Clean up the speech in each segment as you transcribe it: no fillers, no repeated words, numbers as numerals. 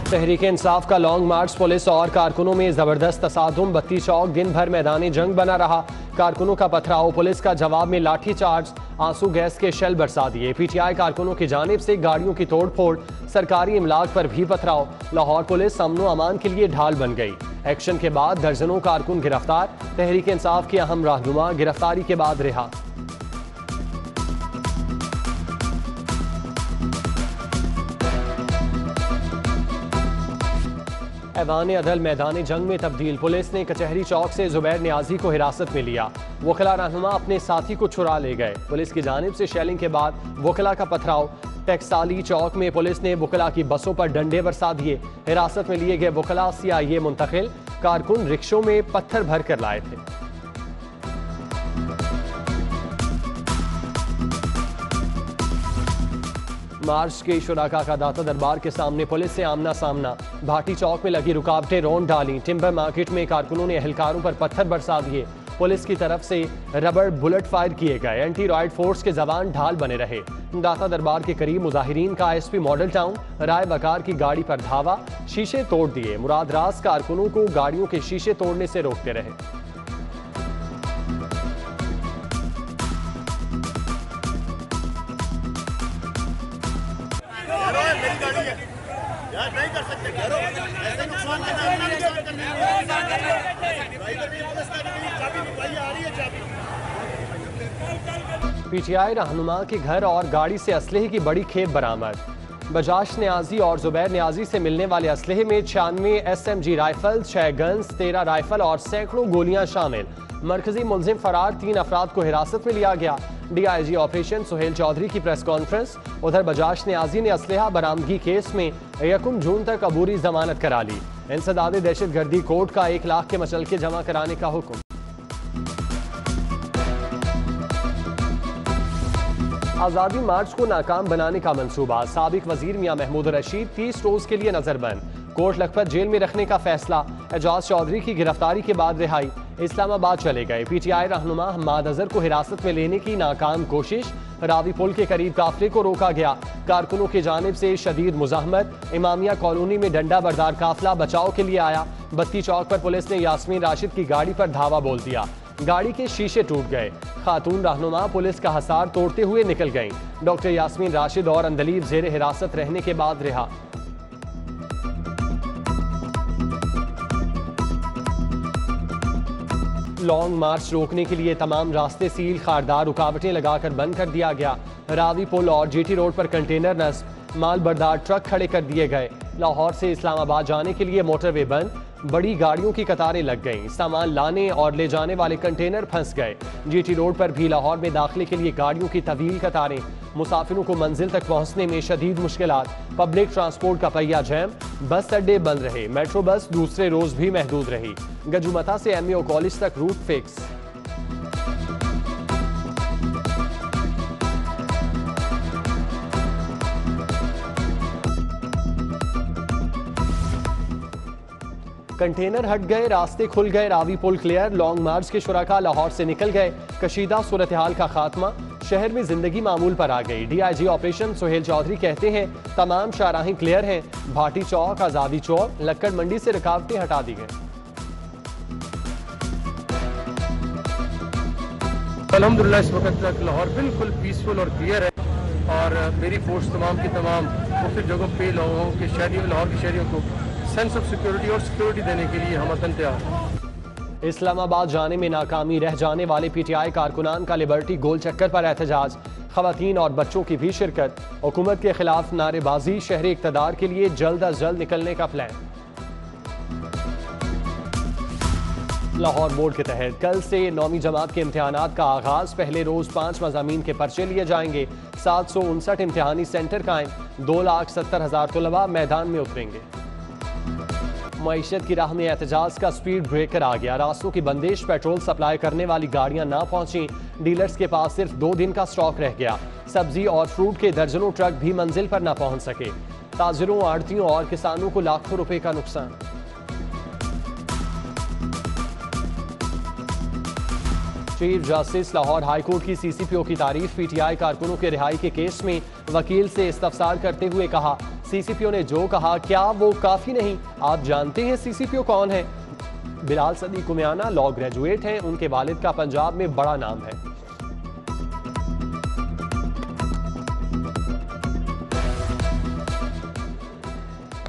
तहरीक इंसाफ का लॉन्ग मार्च पुलिस और कारकुनों में जबरदस्त तसादुम। बत्ती चौक दिन भर मैदानी जंग बना रहा। कारकुनों का पथराव, पुलिस का जवाब में लाठी चार्ज, आंसू गैस के शेल बरसा दिए। पीटीआई कारकुनों की जानिब से गाड़ियों की तोड़फोड़, सरकारी इमलाक पर भी पथराव। लाहौर पुलिस अमन अमान के लिए ढाल बन गई। एक्शन के बाद दर्जनों कारकुन गिरफ्तार। तहरीक इंसाफ के अहम रहनुमा गिरफ्तारी के बाद रिहा। ऐवान अदल मैदान जंग में तब्दील। पुलिस ने कचहरी चौक से जुबैर नियाजी को हिरासत में लिया। वकला रहनुमा अपने साथी को छुड़ा ले गए। पुलिस की जानिब से शेलिंग के बाद वकला का पथराव। टेक्साली चौक में पुलिस ने वकला की बसों पर डंडे बरसा दिए। हिरासत में लिए गए वकला सीआईए मुंतकिल। कारकुन रिक्शों में पत्थर भर कर लाए थे। मार्च के शुराका का दाता दरबार के सामने पुलिस से आमना सामना। भाटी चौक में लगी रुकावटें रौंद डाली। टिम्बर मार्केट में कारकुनों ने एहलकारों पर पत्थर बरसा दिए। पुलिस की तरफ से रबर बुलेट फायर किए गए। एंटी रॉयड फोर्स के जवान ढाल बने रहे। दाता दरबार के करीब मुजाहिरीन का एसपी मॉडल टाउन राय वकार की गाड़ी पर धावा, शीशे तोड़ दिए। मुराद राज कारकुनों को गाड़ियों के शीशे तोड़ने से रोकते रहे। नहीं कर सकते, ऐसे नुकसान पीटीआई रहनुमा के घर और गाड़ी से असलहे की बड़ी खेप बरामद। बजाश नियाजी और जुबैर नियाजी से मिलने वाले असलहे में 96 SMG राइफल, 6 गन्स, 13 राइफल और सैकड़ों गोलियां शामिल। मरकजी मुलजिम फरार, 3 अफराद को हिरासत में लिया गया। डीआईजी ऑपरेशन सुहेल चौधरी की प्रेस कॉन्फ्रेंस। उधर बजाश नियाजी ने असलहा बरामदगी केस में 1 जून तक अबूरी जमानत करा ली। इंसदाद दहशतगर्दी कोर्ट का 1 लाख के मचलके जमा कराने का हुक्म। आज़ादी मार्च को नाकाम बनाने का मंसूबा। साबिक वजीर मियां महमूद रशीद 30 रोज के लिए नजरबंद। कोर्ट लखपत जेल में रखने का फैसला। एजाज चौधरी की गिरफ्तारी के बाद रिहाई। इस्लामाबाद चले गए। पीटीआई रहनुमा हम्माद अजहर को हिरासत में लेने की नाकाम कोशिश। रावी पुल के करीब काफिले को रोका गया। कारकुनों की जानिब से शदीद मुजाहमत। इमामिया कॉलोनी में डंडा बरदार काफिला बचाव के लिए आया। बत्ती चौक पर पुलिस ने यास्मीन राशिद की गाड़ी पर धावा बोल दिया। गाड़ी के शीशे टूट गए। खातून रहनुमा पुलिस का हसार तोड़ते हुए निकल गईं। डॉक्टर यास्मीन राशिद और अंदलीब जेर हिरासत रहने के बाद रिहा। लॉन्ग मार्च रोकने के लिए तमाम रास्ते सील, खारदार रुकावटें लगाकर बंद कर दिया गया। रावी पुल और जीटी रोड पर कंटेनर नस्ब, माल बरदार ट्रक खड़े कर दिए गए। लाहौर से इस्लामाबाद जाने के लिए मोटरवे बंद। बड़ी गाड़ियों की कतारें लग गईं। सामान लाने और ले जाने वाले कंटेनर फंस गए। जीटी रोड पर भी लाहौर में दाखिले के लिए गाड़ियों की तवील कतारें। मुसाफिरों को मंजिल तक पहुंचने में शदीद मुश्किलात। पब्लिक ट्रांसपोर्ट का पहिया जैम। बस अड्डे बंद रहे। मेट्रो बस दूसरे रोज भी महदूद रही। गजुमता से एमईओ कॉलेज तक रूट फिक्स। कंटेनर हट गए, रास्ते खुल गए। रावी पुल क्लियर। लॉन्ग मार्च के शुराका लाहौर से निकल गए। कशीदा सूरत हाल का खात्मा। शहर में जिंदगी मामूल पर आ गई। डीआईजी ऑपरेशन सुहेल चौधरी कहते हैं तमाम शाहराहें क्लियर हैं। भाटी चौक, आजादी चौक, लक्कड़ मंडी से रुकावटें हटा दी गई। अल्हम्दुलिल्लाह इस वक्त तक लाहौर बिल्कुल पीसफुल और क्लियर है और मेरी फोर्स तमाम की तमाम मुख्तलिफ जगहों पे लोगों के शहरियों, लाहौर के शहरियों को सेंस ऑफ सिक्योरिटी और सिक्योरिटी देने के लिए हम वतन तैयार। इस्लामाबाद जाने में नाकामी रह जाने वाले पीटीआई कारकुनान का लिबर्टी गोल चक्कर पर एहतजाज। खवातीन और बच्चों की भी शिरकत। हुकूमत के खिलाफ नारेबाजी। शहरी इक़्तिदार के लिए जल्द अज जल्द निकलने का प्लान। लाहौर बोर्ड के तहत कल से 9वीं जमात के इम्तिहानात का आगाज। पहले रोज 5 मज़ामीन के पर्चे लिए जाएंगे। 759 इम्तिहानी सेंटर कायम। 2,70,000 तलबा मैदान में उतरेंगे। मईशत की राह में एहतजाज का स्पीड ब्रेकर आ गया। रास्तों की बंदिश। पेट्रोल सप्लाई करने वाली गाड़ियां ना पहुंची। डीलर्स के पास सिर्फ 2 दिन का स्टॉक रह गया। सब्जी और फ्रूट के दर्जनों ट्रक भी मंजिल पर ना पहुंच सके। ताजिरों, आड़तियों और किसानों को लाखों रुपए का नुकसान। चीफ जस्टिस लाहौर हाईकोर्ट की सीसीपीओ की तारीफ। पीटीआई कारकुनों के रिहाई के केस में वकील से इस्तफसार करते हुए कहा CCPO ने जो कहा क्या वो काफी नहीं? आप जानते हैं CCPO कौन है? बिलाल सदीक कुमियाना लॉ ग्रेजुएट हैं, उनके वालिद का पंजाब में बड़ा नाम है।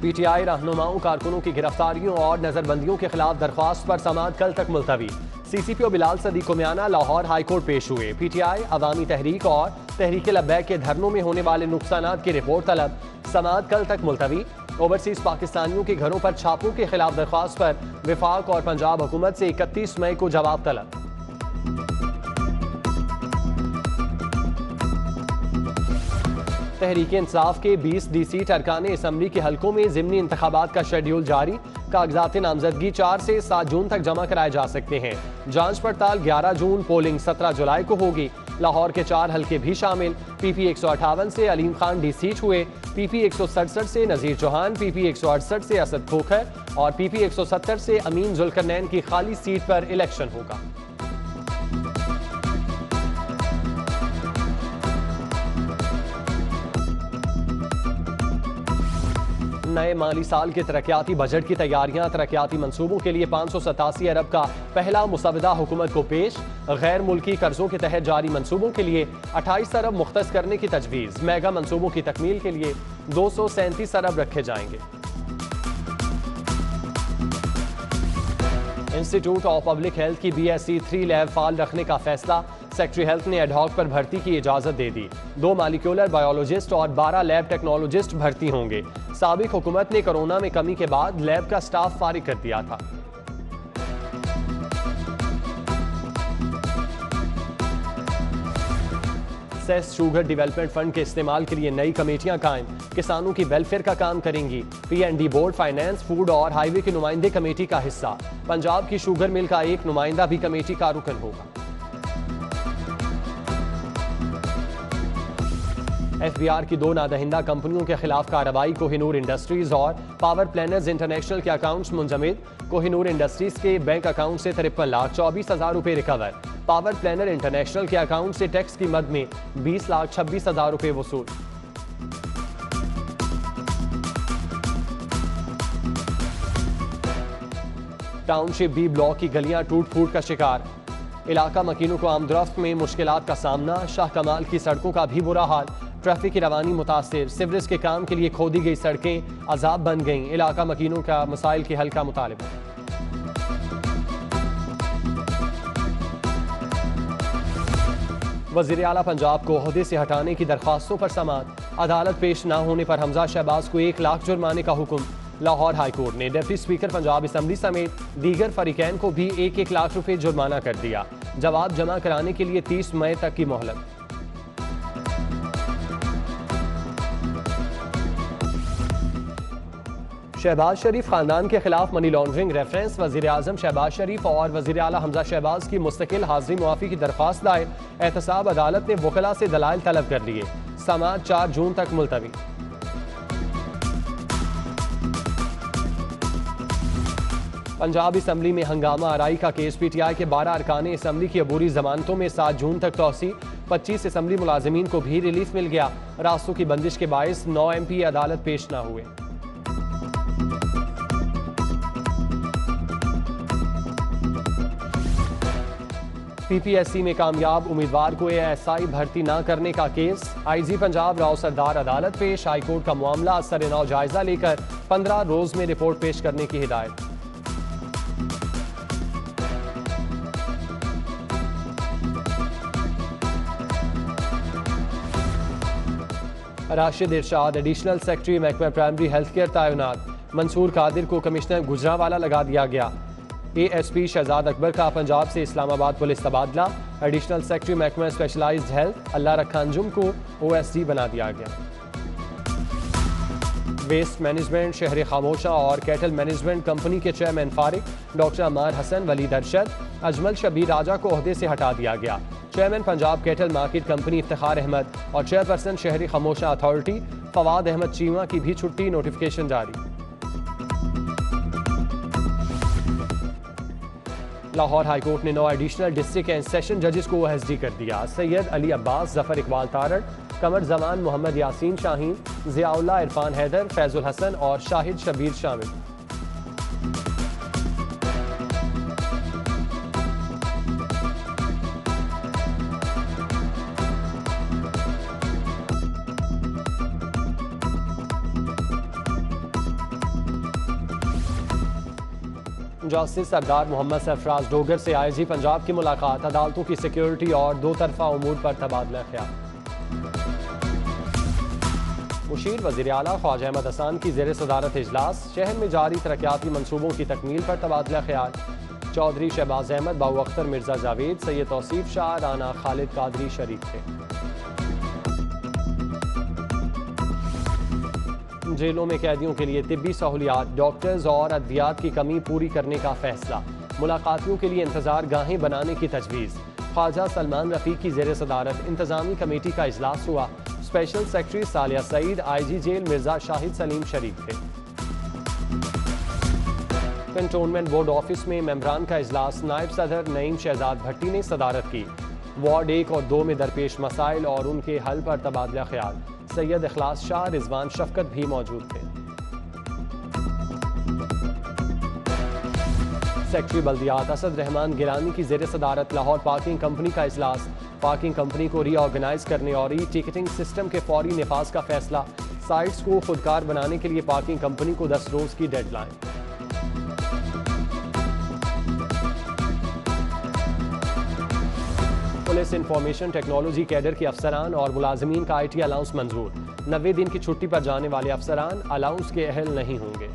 PTI रहनुमाओं कारकुनों की गिरफ्तारियों और नजरबंदियों के खिलाफ दरख्वास्त पर समाअत कल तक मुलतवी। CCPO बिलाल सदीक कुमियाना लाहौर हाईकोर्ट पेश हुए। PTI अवामी तहरीक और तहरीक लब्बैक के धरनों में होने वाले नुकसानात की रिपोर्ट तलब, समाअत कल तक मुलतवी। ओवरसीज पाकिस्तानियों के घरों पर छापों के खिलाफ दरख्वास्त पर विफाक और पंजाब हुकूमत से 31 मई को जवाब तलब। तहरीक इंसाफ के 20 DC अरकान असम्बली के हलकों में ज़िमनी इंतखाबात का शेड्यूल जारी। कागजात नामजदगी 4 से 7 जून तक जमा कराए जा सकते हैं। जांच पड़ताल 11 जून, पोलिंग 17 जुलाई को होगी। लाहौर के 4 हलके भी शामिल। PP 158 से अलीम खान डिसीट हुए। PP 167 से नज़ीर चौहान, PP 168 से असद खोखर और PP 170 से अमीन जुल्करनैन की खाली सीट पर इलेक्शन होगा। नए माली साल के तरक्याती बजट की तैयारियां, तरक्याती मंसूबों के लिए 587 अरब का पहला मुसवदा हुकूमत को पेश। गैर मुल्की कर्जों के तहत जारी मंसूबों के लिए 28 अरब मुख्तस करने की तजवीज़। मेगा मंसूबों की तकमील के लिए 237 अरब रखे जाएंगे। इंस्टीट्यूट ऑफ पब्लिक हेल्थ की BSc 3 लैब फाल रखने का फैसला। सेक्रेटरी हेल्थ ने एडहॉक पर भर्ती की इजाजत दे दी। 2 मॉलिक्यूलर बायोलॉजिस्ट और 12 लैब टेक्नोलॉजिस्ट भर्ती होंगे। साबिक हुकूमत ने कोरोना में कमी के बाद लैब का स्टाफ फारिग कर दिया था। सेस शुगर डेवलपमेंट फंड के इस्तेमाल के लिए नई कमेटियां कायम। किसानों की वेलफेयर का काम करेंगी। P&D बोर्ड, फाइनेंस, फूड और हाईवे के नुमाइंदे कमेटी का हिस्सा। पंजाब की शुगर मिल का एक नुमाइंदा भी कमेटी का रुकन होगा। FBR की 2 नादहिंदा कंपनियों के खिलाफ कार्रवाई। कोहिनूर इंडस्ट्रीज और पावर प्लानर्स इंटरनेशनल के अकाउंट्स मुंजमद। कोहिनूर इंडस्ट्रीज के बैंक अकाउंट से 53,24,000 रुपए रिकवर। पावर प्लानर इंटरनेशनल के अकाउंट से टैक्स की मद में 20,26,000 रुपए वसूल। टाउनशिप B ब्लॉक की गलियां टूट फूट का शिकार। इलाका मकीनों को आमदरफ्त में मुश्किलात का सामना। शाह कमाल की सड़कों का भी बुरा हाल। ट्रैफिक की रवानी मुतासिर। सिवरेज के काम के लिए खोदी गई सड़कें अजाब बन गईं। इलाका मकीनों का मसाइल के हल का मुतालिबा। वज़ीर आला पंजाब को ओहदे से हटाने की दरख्वास्तों पर समाअत। अदालत पेश न होने पर हमजा शहबाज को 1 लाख जुर्माने का हुक्म। लाहौर हाईकोर्ट ने डिप्टी स्पीकर पंजाब असम्बली समेत दीगर फरीकैन को भी 1-1 लाख रुपए जुर्माना कर दिया। जवाब जमा कराने के लिए 30 मई तक की मोहलत। शहबाज शरीफ खानदान के खिलाफ मनी लॉन्ड्रिंग रेफरेंस। वज़ीर आज़म शहबाज शरीफ और वज़ीर आला हमजा शहबाज की मुस्तकिल हाज़िरी मुआफ़ी की दरख्वास्त दायर। एहतसाब अदालत ने वकला से दलाइल तलब कर लिए। समाअत 4 जून तक मुलतवी। पंजाब असम्बली में हंगामा आराई का केस। PTI के 12 अरकान असम्बली की अबूरी जमानतों में 7 जून तक तौसी। 25 असम्बली मुलाजिमीन को भी रिलीफ मिल गया। रास्तों की बंदिश के बायस 9 MP अदालत पेश न हुए। PPSC में कामयाब उम्मीदवार को ASI भर्ती न करने का केस। IG पंजाब राव सरदार अदालत पेश। हाईकोर्ट का मामला सरेनौ जायजा लेकर 15 रोज में रिपोर्ट पेश करने की हिदायत। राशिद इरशाद एडिशनल सेक्रेटरी महकमा प्राइमरी हेल्थ केयर तैनात। मंसूर कादिर को कमिश्नर गुजरांवाला लगा दिया गया। ASP शहजाद अकबर का पंजाब से इस्लामाबाद पुलिस तबादला। एडिशनल सेक्रेटरी महकमा स्पेशलाइज्ड हेल्थ अल्लाह रखा अंजुम को OSD बना दिया गया। वेस्ट मैनेजमेंट शहर खामोशा और कैटल मैनेजमेंट कंपनी के चेयरमैन फारिग। डॉक्टर अमार हसन, वलीद अरशद, अजमल शबीर राजा को ओहदे से हटा दिया गया। Chairman Punjab cattle market company Iftikhar Ahmed और चेयरपर्सन शहरी खामोशा अथॉरिटी फवाद अहमद चीमा की भी छुट्टी। नोटिफिकेशन जारी। लाहौर हाईकोर्ट ने 9 एडिशनल डिस्ट्रिक्ट एंड सेशन जजेस को OSD कर दिया। सैयद अली अब्बास, जफर इकबाल तारड़, कमर जमान, मोहम्मद यासीन शाहीन, जियाउल्लाह, इरफान हैदर, फैजुल हसन और शाहिद शबीर शामिल। जस्टिस सरदार मोहम्मद सरफराज डोगर से आईजी पंजाब की मुलाकात, अदालतों की सिक्योरिटी और दो तरफा उमूर पर तबादला ख्याल। मुशीर वज़ीर आला ख्वाजा अहमद हसन की ज़ेर सदारत इजलास, शहर में जारी तरक्याती मनसूबों की तकमील पर तबादला ख्याल। चौधरी शहबाज अहमद, बाऊ अख्तर, मिर्जा जावेद, सैयद तौसीफ शाह, राना खालिद कादरी शरीक थे। जेलों में कैदियों के लिए तिब्बी सहूलियात, डॉक्टर्स और अद्वियात की कमी पूरी करने का फैसला। मुलाकातियों के लिए इंतजार गाहें बनाने की तजवीज़। ख्वाजा सलमान रफ़ीक की ज़ेर सदारत इंतजामी कमेटी का इजलास हुआ। Special secretary Saliya Saeed, IG jail Mirza Shahid Saleem शरीक थे। कंटोनमेंट बोर्ड ऑफिस में मेंबरान का इजलास, नायब सदर नईम शहजाद भट्टी ने सदारत की। वार्ड 1 और 2 में दरपेश मसाइल और उनके हल पर तबादला ख्याल। सैयद इखलास शाह, रिजवान शफकत भी मौजूद थे। सेक्रेटरी बल्दियात असद रहमान गिलानी की ज़ेर सदारत लाहौर पार्किंग कंपनी का इजलास। पार्किंग कंपनी को रीऑर्गेनाइज करने और ई टिकटिंग सिस्टम के फौरी निफाज का फैसला। साइट्स को खुदकार बनाने के लिए पार्किंग कंपनी को 10 रोज की deadline. Police information technology cadre के अफसरान और मुलाजमीन का IT अलाउंस मंजूर। 90 दिन की छुट्टी पर जाने वाले अफसरान अलाउंस के अहल नहीं होंगे।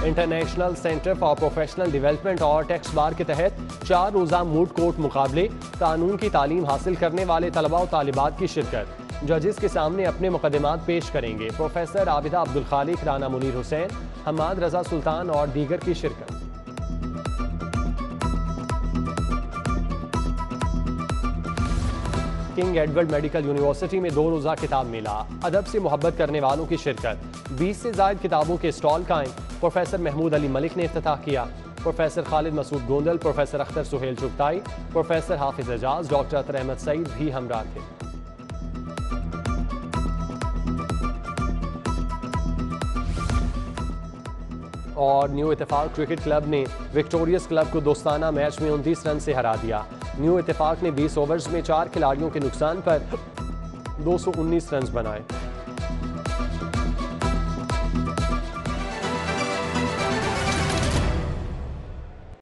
International centre for professional development और टैक्स बार के तहत 4 रोज़ा मूड कोर्ट मुकाबले। कानून की तालीम हासिल करने वाले तलबा और तालिबात की शिरकत। जजेस के सामने अपने मुकदमात पेश करेंगे। प्रोफेसर आबिदा अब्दुल खालिक, राना मुनीर हुसैन, हमाद रजा सुल्तान और दीगर की शिरकत। किंग एडवर्ड मेडिकल यूनिवर्सिटी में 2 रोज़ा किताब मेला। अदब से मोहब्बत करने वालों की शिरकत। 20 से ज़ायद किताबों के स्टॉल कायम। प्रोफेसर महमूद अली मलिक ने इफ्तिताह किया। Professor Khalid Masood Gondal, professor Akhtar Suhail Chughtai, professor Hafiz Ejaz, doctor Athar Ahmed Saeed भी हमरा थे। और न्यू इत्तेफाक क्रिकेट क्लब ने विक्टोरियस क्लब को दोस्ताना मैच में 29 रन से हरा दिया। न्यू इत्तेफाक ने 20 ओवर्स में 4 खिलाड़ियों के नुकसान पर 219 रन बनाए।